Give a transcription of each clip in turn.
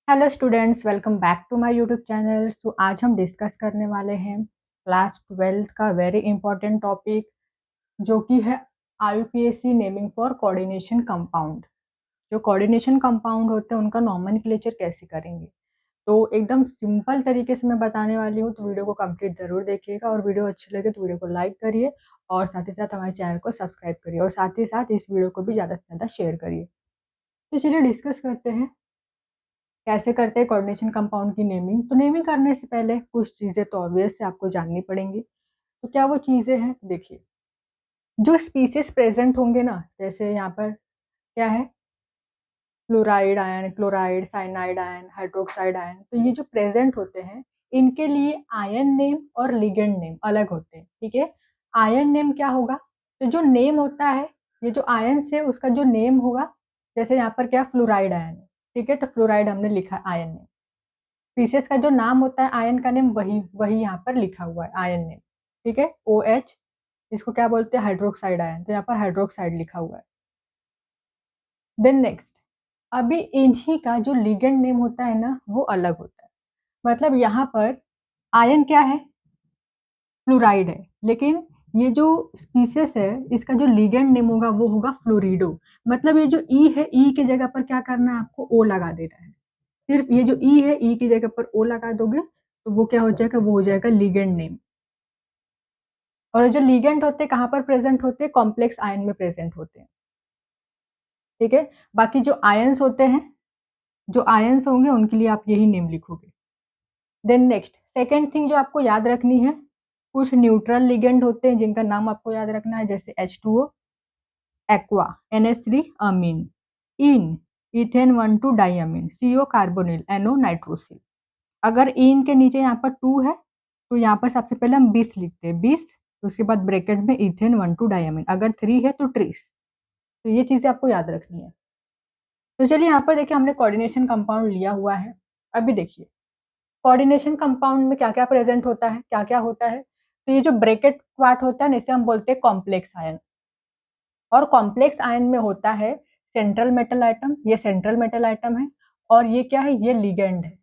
Hello students, welcome back to my YouTube channel. So आज हम discuss करने वाले हैं क्लास 12th का वेरी इंपॉर्टेंट टॉपिक, जो कि है IUPAC naming for coordination compound. जो कोऑर्डिनेशन कंपाउंड होते हैं उनका नॉमेनक्लेचर कैसे करेंगे, तो एकदम सिंपल तरीके से मैं बताने वाली हूँ। तो वीडियो को कंप्लीट जरूर देखिएगा, और वीडियो अच्छी लगे तो वीडियो को लाइक करिए, और साथ ही साथ हमारे चैनल को सब्सक्राइब करिए, और साथ ही साथ इस वीडियो को भी ज़्यादा से ज़्यादा शेयर करिए। तो चलिए डिस्कस करते हैं कैसे करते हैं कोऑर्डिनेशन कंपाउंड की नेमिंग। तो नेमिंग करने से पहले कुछ चीज़ें तो ऑब्वियस से आपको जाननी पड़ेंगी। तो क्या वो चीज़ें हैं, देखिए। जो स्पीसीज प्रेजेंट होंगे ना, जैसे यहाँ पर क्या है, fluoride ion, chloride, cyanide ion, hydroxide ion, तो ये जो प्रेजेंट होते हैं इनके लिए आयन नेम और लिगेंड नेम अलग होते हैं। ठीक है, आयन नेम क्या होगा, तो जो नेम होता है, ये जो आयन से उसका जो नेम होगा, जैसे यहाँ पर क्या फ्लोराइड आयन है, ठीक है, तो फ्लोराइड हमने लिखा आयन नेम। स्पीसीज का जो नाम होता है आयन का नेम, वही वही यहाँ पर लिखा हुआ है आयन नेम। ठीक है, ओ एच, इसको क्या बोलते हैं, हाइड्रोक्साइड आयन, तो यहाँ पर हाइड्रोक्साइड लिखा हुआ है। देन नेक्स्ट, अभी इन्हीं का जो लिगेंड नेम होता है ना, वो अलग होता है। मतलब यहाँ पर आयन क्या है, फ्लोराइड है, लेकिन ये जो स्पीसीज है इसका जो लिगेंड नेम होगा वो होगा फ्लोरिडो। मतलब ये जो ई है, ई की जगह पर क्या करना है आपको, ओ लगा देना है। सिर्फ ये जो ई है, ई की जगह पर ओ लगा दोगे तो वो क्या हो जाएगा, वो हो जाएगा लिगेंड नेम। और जो लिगेंड होते हैं कहाँ पर प्रेजेंट होते हैं, कॉम्प्लेक्स आयन में प्रेजेंट होते हैं। ठीक है, बाकी जो आयंस होते हैं, जो आयंस होंगे उनके लिए आप यही नेम लिखोगे। देन नेक्स्ट, सेकेंड थिंग जो आपको याद रखनी है, कुछ न्यूट्रल लिगेंड होते हैं जिनका नाम आपको याद रखना है, जैसे H2O, aqua, NH3 amine, en ethane 1,2 diamine, CO carbonyl, NO nitrosyl. अगर इन के नीचे यहाँ पर 2 है तो यहाँ पर सबसे पहले हम 20 लिखते हैं, 20, उसके बाद ब्रैकेट में इथेन 1,2 डाइअमीन, अगर 3 है तो ट्रीस। तो ये चीजें आपको याद रखनी है। तो चलिए यहाँ पर देखिए, हमने कोऑर्डिनेशन कंपाउंड लिया हुआ है। अभी देखिए कोऑर्डिनेशन कंपाउंड में क्या क्या प्रेजेंट होता है, क्या क्या होता है। तो ये जो ब्रैकेट पार्ट होता है ना, इसे हम बोलते हैं कॉम्प्लेक्स आयन। और कॉम्प्लेक्स आयन में होता है सेंट्रल मेटल आइटम, ये सेंट्रल मेटल आइटम है, और ये क्या है, ये लिगेंड है।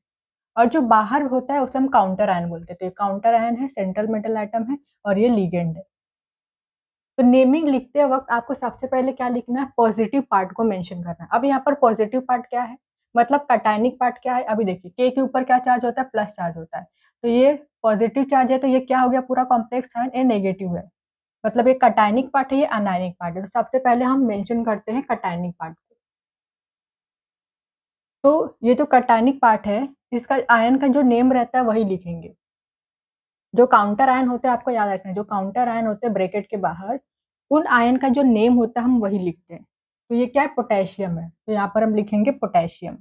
और जो बाहर होता है उसे हम काउंटर आयन बोलते हैं। तो ये काउंटर आयन है, सेंट्रल मेटल आइटम है, और ये लिगेंड है। तो नेमिंग लिखते वक्त आपको सबसे पहले क्या लिखना है, पॉजिटिव पार्ट को मेंशन करना है। अब यहाँ पर पॉजिटिव पार्ट क्या है, मतलब कटायनिक पार्ट क्या है। अभी देखिए के ऊपर क्या चार्ज होता है, प्लस चार्ज होता है। तो ये पॉजिटिव चार्ज है, तो ये क्या हो गया, पूरा कॉम्प्लेक्स आयन, ये नेगेटिव है। मतलब ये कटायनिक पार्ट है, ये अनायनिक पार्ट है। तो सबसे पहले हम मेंशन करते हैं कटायनिक पार्ट को। तो ये जो कटायनिक पार्ट है, इसका आयन का जो नेम रहता है वही लिखेंगे। जो काउंटर आयन होते हैं आपको याद रखना है, जो काउंटर आयन होते हैं ब्रैकेट के बाहर, उन आयन का जो नेम होता है हम वही लिखते हैं। तो ये क्या है, पोटेशियम है, तो यहाँ पर हम लिखेंगे पोटेशियम,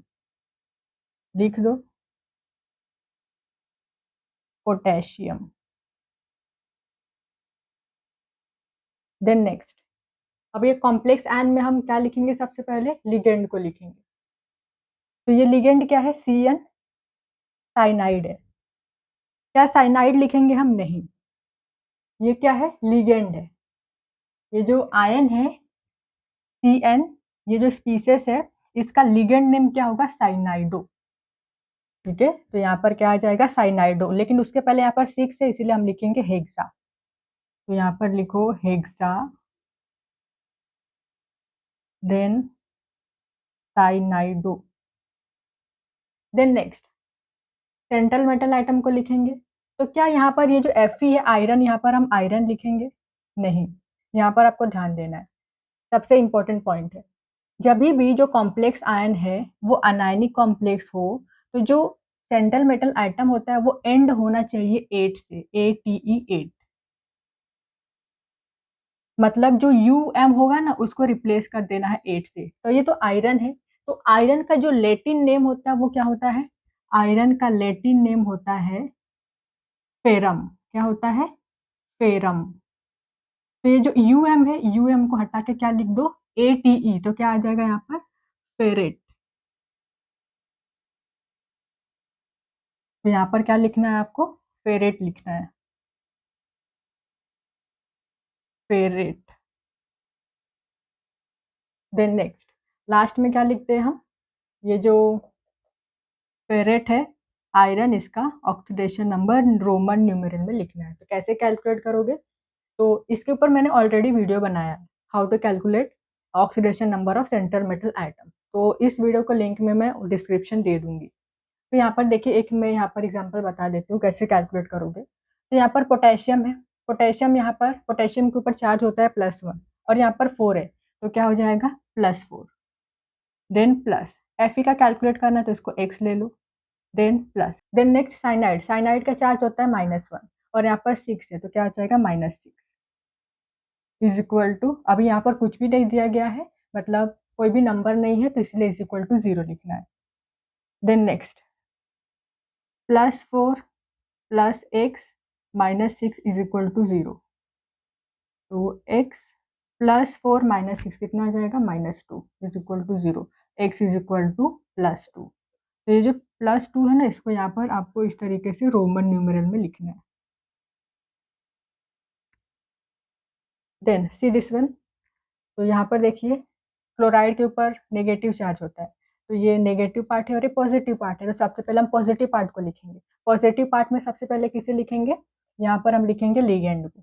लिख दो पोटेशियम। देन नेक्स्ट, अब ये कॉम्प्लेक्स आयन में हम क्या लिखेंगे, सबसे पहले लिगेंड को लिखेंगे। तो ये लिगेंड क्या है, CN, साइनाइड है। क्या साइनाइड लिखेंगे हम, नहीं, ये क्या है, लिगेंड है। ये जो आयन है CN, ये जो स्पीसीज है, इसका लिगेंड नेम क्या होगा, साइनाइडो। ठीक है, तो यहाँ पर क्या आ जाएगा, साइनाइडो। लेकिन उसके पहले यहाँ पर 6 है, इसीलिए हम लिखेंगे हेक्सा। तो यहाँ पर लिखो hexa, then cyanido. Then next, central metal atom को लिखेंगे। तो क्या यहाँ पर ये जो Fe है आयरन, यहाँ पर हम आयरन लिखेंगे, नहीं। यहाँ पर आपको ध्यान देना है, सबसे इंपॉर्टेंट पॉइंट है, जब भी जो कॉम्प्लेक्स आयन है वो अनायनिक कॉम्प्लेक्स हो, तो जो सेंट्रल मेटल आइटम होता है वो एंड होना चाहिए 8 से, ATE 8। मतलब जो UM होगा ना, उसको रिप्लेस कर देना है 8 से। तो ये तो आयरन है, तो आयरन का जो लैटिन नेम होता है वो क्या होता है, आयरन का लैटिन नेम होता है फेरम। क्या होता है, फेरम। तो ये जो UM है, UM को हटा के क्या लिख दो, ATE, तो क्या आ जाएगा यहाँ पर, फेरेट। तो यहाँ पर क्या लिखना है आपको, फेरेट लिखना है, फेरेट। देन नेक्स्ट, लास्ट में क्या लिखते हैं हम, ये जो फेरेट है, आयरन, इसका ऑक्सीडेशन नंबर रोमन न्यूमेरल में लिखना है। तो कैसे कैलकुलेट करोगे? तो इसके ऊपर मैंने ऑलरेडी वीडियो बनाया है, how to calculate oxidation number of central metal atom. तो इस वीडियो को लिंक में मैं डिस्क्रिप्शन दे दूंगी। तो यहाँ पर देखिए, एक मैं यहाँ पर एग्जांपल बता देती हूँ कैसे कैलकुलेट करोगे। तो यहाँ पर पोटेशियम है, पोटेशियम यहाँ पर पोटेशियम के ऊपर चार्ज होता है +1 और यहाँ पर 4 है, तो क्या हो जाएगा +4। देन प्लस Fe का कैलकुलेट करना है तो इसको x ले लो, then plus, then next cyanide, cyanide का चार्ज होता है -1 और यहाँ पर 6 है, तो क्या हो जाएगा -6 इज इक्वल टू, अभी यहाँ पर कुछ भी नहीं दिया गया है, मतलब कोई भी नंबर नहीं है, तो इसलिए इज इक्वल टू 0 लिखना है। Then next +4 plus x -6 is equal to 0, तो x +4 -6 कितना आ जाएगा -2 is equal to 0, x is equal to +2। तो ये जो +2 है ना, इसको यहाँ पर आपको इस तरीके से रोमन न्यूमेरल में लिखना है। देन सी दिस वन, तो यहाँ पर देखिए क्लोराइड के ऊपर नेगेटिव चार्ज होता है, तो ये नेगेटिव पार्ट है और ये पॉजिटिव पार्ट है। तो सबसे पहले हम पॉजिटिव पार्ट को लिखेंगे। पॉजिटिव पार्ट में सबसे पहले किसे लिखेंगे? यहाँ पर हम लिखेंगे लिगेंड को।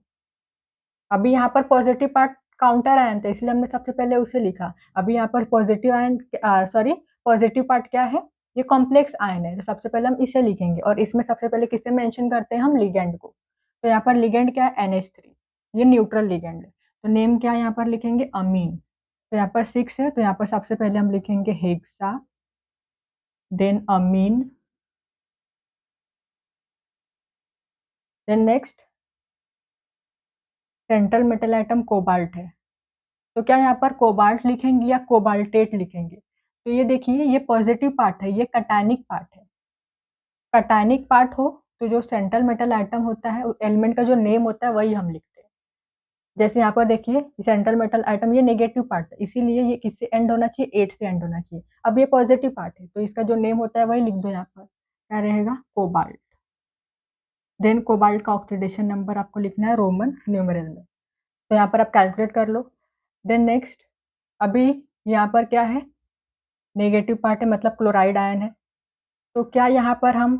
अभी यहाँ पर पॉजिटिव पार्ट काउंटर आयन था, इसलिए हमने सबसे पहले उसे लिखा। अभी यहाँ पर positive ion, sorry, positive part क्या है? ये कॉम्प्लेक्स आयन है, तो सबसे पहले हम इसे लिखेंगे और इसमें सबसे पहले किसे मेंशन करते हैं? हम लिगेंड को। तो यहाँ पर लिगेंड क्या है? NH3, ये न्यूट्रल लिगेंड है। तो नेम क्या है यहाँ पर लिखेंगे? अमीन। तो यहाँ पर 6 है, तो यहाँ पर सबसे पहले हम लिखेंगे hexa, then amine, then next central metal item cobalt है, तो क्या यहाँ पर कोबाल्ट लिखेंगे या कोबाल्टेट लिखेंगे? तो ये देखिए, ये पॉजिटिव पार्ट है, ये कटायनिक पार्ट है। कटायनिक पार्ट हो तो जो सेंट्रल मेटल आइटम होता है, एलिमेंट का जो नेम होता है वही हम लिखते हैं। जैसे यहाँ पर देखिए, सेंट्रल मेटल आइटम ये नेगेटिव पार्ट है, इसीलिए ये किससे एंड होना चाहिए? 8 से एंड होना चाहिए। अब ये पॉजिटिव पार्ट है, तो इसका जो नेम होता है वही लिख दो यहाँ पर, क्या रहेगा? कोबाल्ट। देन कोबाल्ट का ऑक्सीडेशन नंबर आपको लिखना है रोमन न्यूमेरल में, तो यहाँ पर आप कैलकुलेट कर लो। देन नेक्स्ट, अभी यहाँ पर क्या है? नेगेटिव पार्ट है, मतलब क्लोराइड आयन है। तो क्या यहाँ पर हम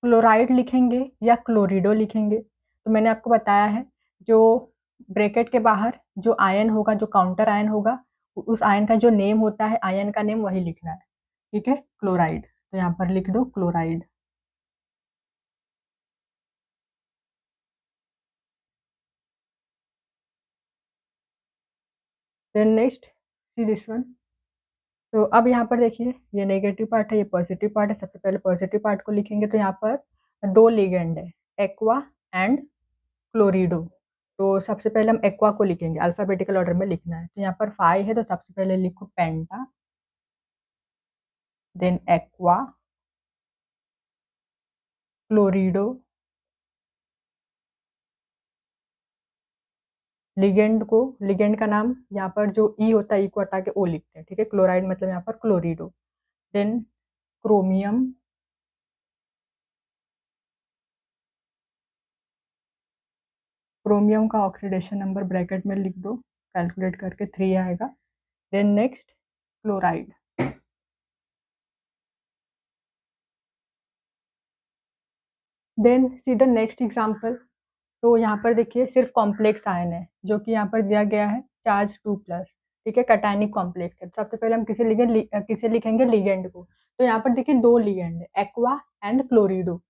क्लोराइड लिखेंगे या क्लोरिडो लिखेंगे? तो मैंने आपको बताया है, जो ब्रैकेट के बाहर जो आयन होगा, जो काउंटर आयन होगा, उस आयन का जो नेम होता है, आयन का नेम वही लिखना है। ठीक है, क्लोराइड, तो यहाँ पर लिख दो chloride. Then next see this one, तो अब यहाँ पर देखिए, ये नेगेटिव पार्ट है, ये पॉजिटिव पार्ट है। सबसे पहले पॉजिटिव पार्ट को लिखेंगे, तो यहाँ पर दो लिगेंड है, एक्वा एंड क्लोरिडो। तो सबसे पहले हम एक्वा को लिखेंगे, अल्फाबेटिकल ऑर्डर में लिखना है। तो यहाँ पर 5 है, तो सबसे पहले लिखो पेंटा, देन एक्वा, क्लोरिडो, लिगेंड को, लिगेंड का नाम यहाँ पर जो ई होता है, ई को हटा के ओ लिखते हैं। ठीक है, क्लोराइड मतलब यहाँ पर क्लोरिडो। देन क्रोमियम, क्रोमियम का ऑक्सीडेशन नंबर ब्रैकेट में लिख दो, कैलकुलेट करके 3 आएगा। Then next chloride. Then see the next example, तो यहाँ पर देखिए सिर्फ कॉम्प्लेक्स आयन है, जो कि यहाँ पर दिया गया है चार्ज 2+। ठीक है, कटायनिक कॉम्प्लेक्स है। सबसे पहले हम किसे लिखेंगे? लिगेंड को। तो यहाँ पर देखिए दो लिगेंड है, एक्वा एंड क्लोरिडो।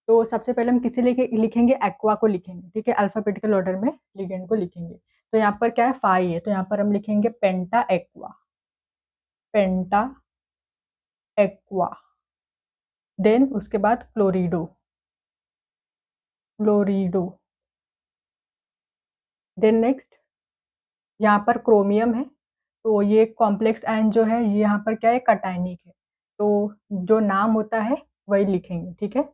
तो सबसे पहले हम किसे लिखेंगे? एक्वा को लिखेंगे। ठीक है, अल्फाबेटिकल ऑर्डर में लिगेंड को लिखेंगे। तो यहाँ पर क्या है? 5 है, तो यहाँ पर हम लिखेंगे पेंटा एक्वा, पेंटा एक्वा। देन उसके बाद क्लोरिडो, क्लोरिडो। देन नेक्स्ट यहाँ पर क्रोमियम है, तो ये कॉम्प्लेक्स आयन जो है, ये यहाँ पर क्या है? कटायनिक है। तो जो नाम होता है वही लिखेंगे। ठीक है,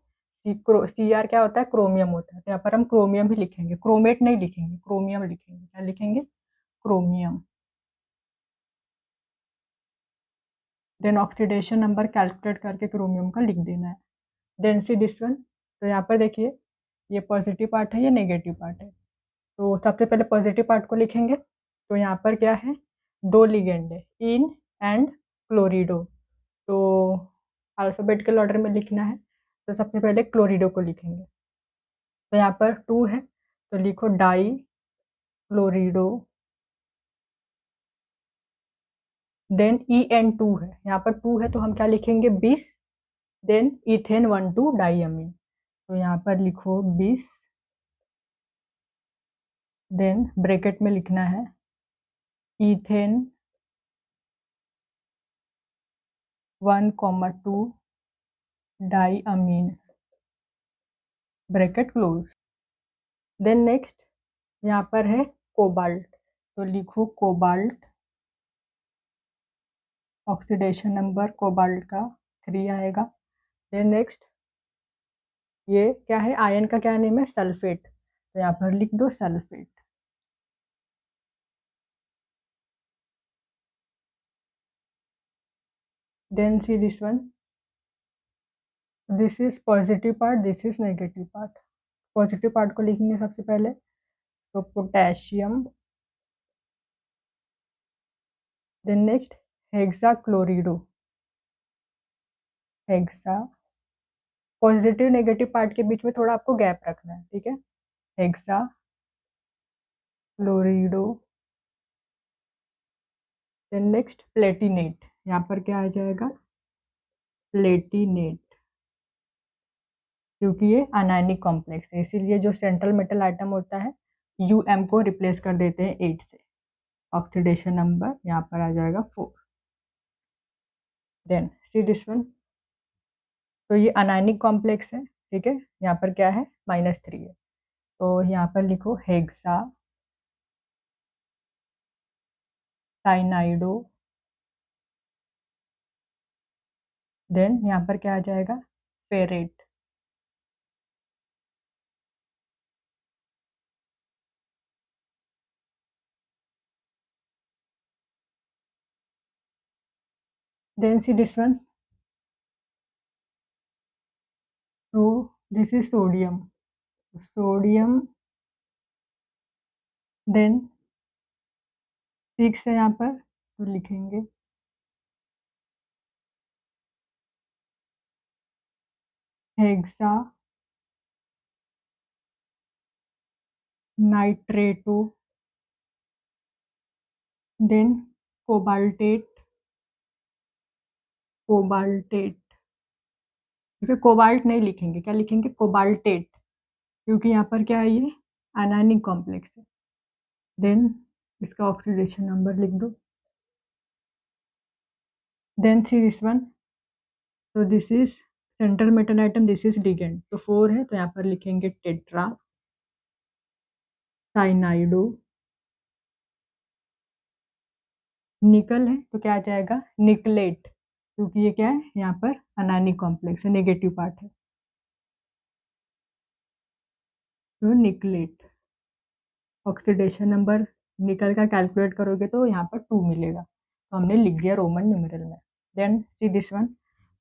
CR क्या होता है? क्रोमियम होता है, तो यहाँ पर हम क्रोमियम ही लिखेंगे, क्रोमेट नहीं लिखेंगे, क्रोमियम लिखेंगे। क्या लिखेंगे? Chromium. Then oxidation number calculate करके क्रोमियम का लिख देना है। देन सी दिस वन, तो यहाँ पर देखिए, ये पॉजिटिव पार्ट है, ये नेगेटिव पार्ट है। तो सबसे पहले पॉजिटिव पार्ट को लिखेंगे, तो यहाँ पर क्या है? दो लिगेंड है, इन एंड क्लोरिडो। तो अल्फ़ाबेटिकल ऑर्डर में लिखना है तो सबसे पहले क्लोरिडो को लिखेंगे। तो यहाँ पर 2 है तो लिखो डाई क्लोरिडो, देन EN2 है, यहाँ पर 2 है तो हम क्या लिखेंगे 20, देन इथेन 1,2 डाईअमीन। तो यहाँ पर लिखो 20, देन ब्रैकेट में लिखना है ethane 1,2 diamine, bracket close. Then next यहाँ पर है कोबाल्ट, तो लिखो कोबाल्ट, ऑक्सीडेशन नंबर कोबाल्ट का 3 आएगा। देन नेक्स्ट ये क्या है, आयन का क्या नेम है, सल्फेट, तो यहाँ पर लिख दो sulphate. Then see this one, this is positive part, this is negative part. Positive part को लिखेंगे सबसे पहले, तो potassium, then next hexa chlorido, hexa, positive negative part के बीच में थोड़ा आपको गैप रखना है, ठीक है, हेक्सा क्लोरिडो। देन नेक्स्ट प्लेटिनेट, यहाँ पर क्या आ जाएगा, प्लेटिनेट, क्योंकि ये अनायनिक कॉम्प्लेक्स है इसीलिए जो सेंट्रल मेटल आइटम होता है UM को रिप्लेस कर देते हैं 8 से। ऑक्सीडेशन नंबर यहाँ पर आ जाएगा 4। देन सी दिस वन, तो ये अनायनिक कॉम्प्लेक्स है, ठीक है, यहाँ पर क्या है -3 है, तो यहाँ पर लिखो हेक्सा साइनाइडो, देन यहाँ पर क्या आ जाएगा ferrate. Then see this one, तो this is sodium, sodium, then 6 है यहाँ पर तो लिखेंगे hexa nitrito, then cobaltate, cobaltate, ठीक है, कोबाल्ट नहीं लिखेंगे, क्या लिखेंगे कोबाल्टेट, क्योंकि यहाँ पर क्या है ये अनायनिक कॉम्प्लेक्स है। देन इसका ऑक्सीडेशन नंबर लिख दो। देन सी दिस वन, तो this is central metal item, this is ligand, तो 4 है तो यहाँ पर लिखेंगे टेट्रा साइनाइडो। निकल है तो क्या आ जाएगा निकलेट, क्योंकि ये क्या है यहाँ पर अनायनिक कॉम्प्लेक्स है, नेगेटिव पार्ट है, तो निकलेट। ऑक्सीडेशन नंबर निकल का कैलकुलेट करोगे तो यहाँ पर 2 मिलेगा, तो हमने लिख दिया रोमन न्यूमेरल में। देन सी दिस वन,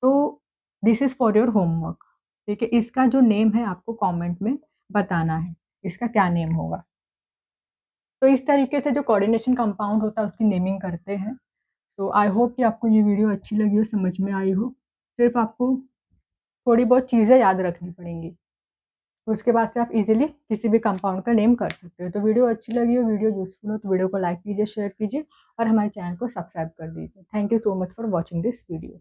तो this is for your homework, ठीक है, इसका जो नेम है आपको कमेंट में बताना है, इसका क्या नेम होगा। तो इस तरीके से जो कोऑर्डिनेशन कंपाउंड होता है उसकी नेमिंग करते हैं। तो आई होप कि आपको ये वीडियो अच्छी लगी हो, समझ में आई हो। सिर्फ आपको थोड़ी बहुत चीज़ें याद रखनी पड़ेंगी, उसके बाद से आप इजीली किसी भी कंपाउंड का नेम कर सकते हो। तो वीडियो अच्छी लगी हो, वीडियो यूजफुल हो तो वीडियो को लाइक कीजिए, शेयर कीजिए और हमारे चैनल को सब्सक्राइब कर दीजिए। Thank you so much for watching this video.